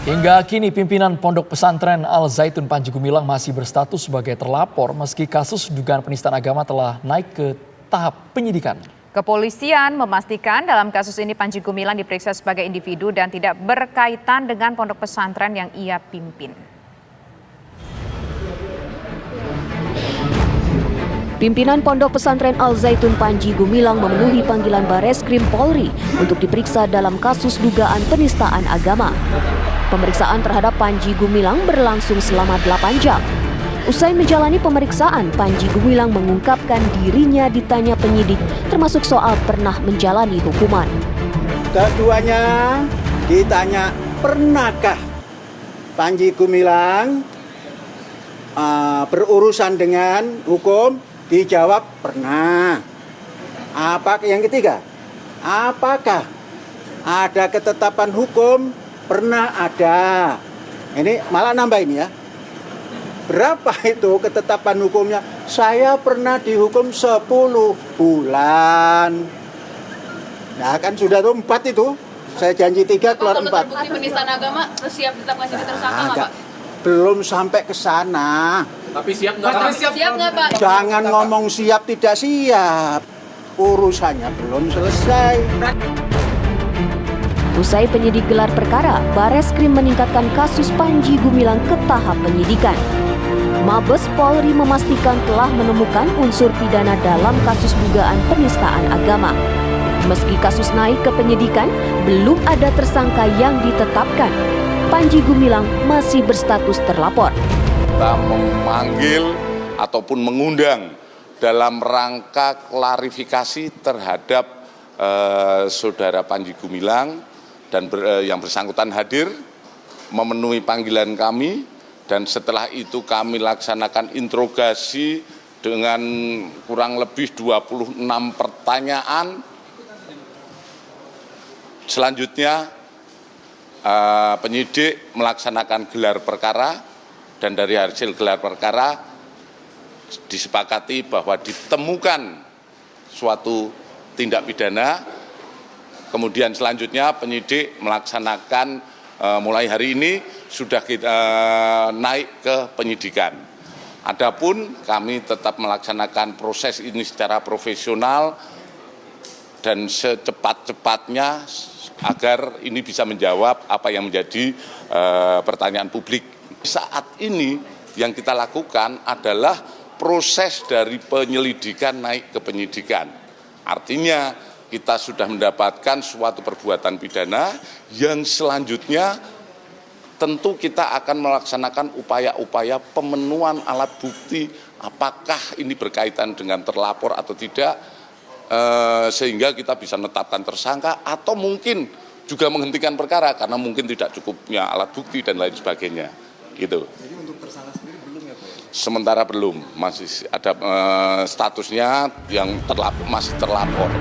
Hingga kini pimpinan Pondok Pesantren Al Zaitun Panji Gumilang masih berstatus sebagai terlapor meski kasus dugaan penistaan agama telah naik ke tahap penyidikan. Kepolisian memastikan dalam kasus ini Panji Gumilang diperiksa sebagai individu dan tidak berkaitan dengan pondok pesantren yang ia pimpin. Pimpinan Pondok Pesantren Al Zaitun Panji Gumilang memenuhi panggilan Bareskrim Polri untuk diperiksa dalam kasus dugaan penistaan agama. Pemeriksaan terhadap Panji Gumilang berlangsung selama 8 jam. Usai menjalani pemeriksaan, Panji Gumilang mengungkapkan dirinya ditanya penyidik termasuk soal pernah menjalani hukuman. Keduanya ditanya, pernahkah Panji Gumilang berurusan dengan hukum? Dijawab pernah. Yang ketiga, apakah ada ketetapan hukum? Pernah ada. Ini malah nambah ini ya. Berapa itu ketetapan hukumnya? Saya pernah dihukum 10 bulan. Nah kan sudah tuh 4 itu. Saya janji 3 keluar 4. Kalau terbukti penistaan agama, siap ditetapkan jadi tersangka nggak, Pak? Belum sampai ke sana. Tapi siap nggak, Pak? Jangan ngomong siap tidak siap. Urusannya belum selesai. Usai penyidik gelar perkara, Bareskrim meningkatkan kasus Panji Gumilang ke tahap penyidikan. Mabes Polri memastikan telah menemukan unsur pidana dalam kasus dugaan penistaan agama. Meski kasus naik ke penyidikan, belum ada tersangka yang ditetapkan. Panji Gumilang masih berstatus terlapor. Kita memanggil ataupun mengundang dalam rangka klarifikasi terhadap saudara Panji Gumilang dan yang bersangkutan hadir memenuhi panggilan kami, dan setelah itu kami laksanakan interogasi dengan kurang lebih 26 pertanyaan. Selanjutnya penyidik melaksanakan gelar perkara, dan dari hasil gelar perkara disepakati bahwa ditemukan suatu tindak pidana. Kemudian selanjutnya penyidik melaksanakan mulai hari ini sudah kita naik ke penyidikan. Adapun kami tetap melaksanakan proses ini secara profesional dan secepat-cepatnya agar ini bisa menjawab apa yang menjadi pertanyaan publik. Saat ini yang kita lakukan adalah proses dari penyelidikan naik ke penyidikan. Artinya kita sudah mendapatkan suatu perbuatan pidana yang selanjutnya tentu kita akan melaksanakan upaya-upaya pemenuhan alat bukti apakah ini berkaitan dengan terlapor atau tidak, sehingga kita bisa menetapkan tersangka atau mungkin juga menghentikan perkara karena mungkin tidak cukupnya alat bukti dan lain sebagainya. Gitu. Jadi untuk tersangka sendiri belum ya, Pak? Sementara belum, masih ada statusnya yang masih terlapor.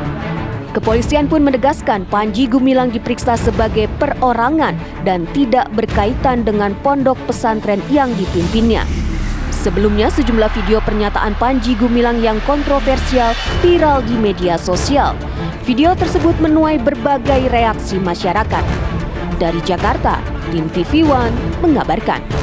Kepolisian pun menegaskan Panji Gumilang diperiksa sebagai perorangan dan tidak berkaitan dengan pondok pesantren yang dipimpinnya. Sebelumnya, sejumlah video pernyataan Panji Gumilang yang kontroversial viral di media sosial. Video tersebut menuai berbagai reaksi masyarakat. Dari Jakarta, tim TV One mengabarkan.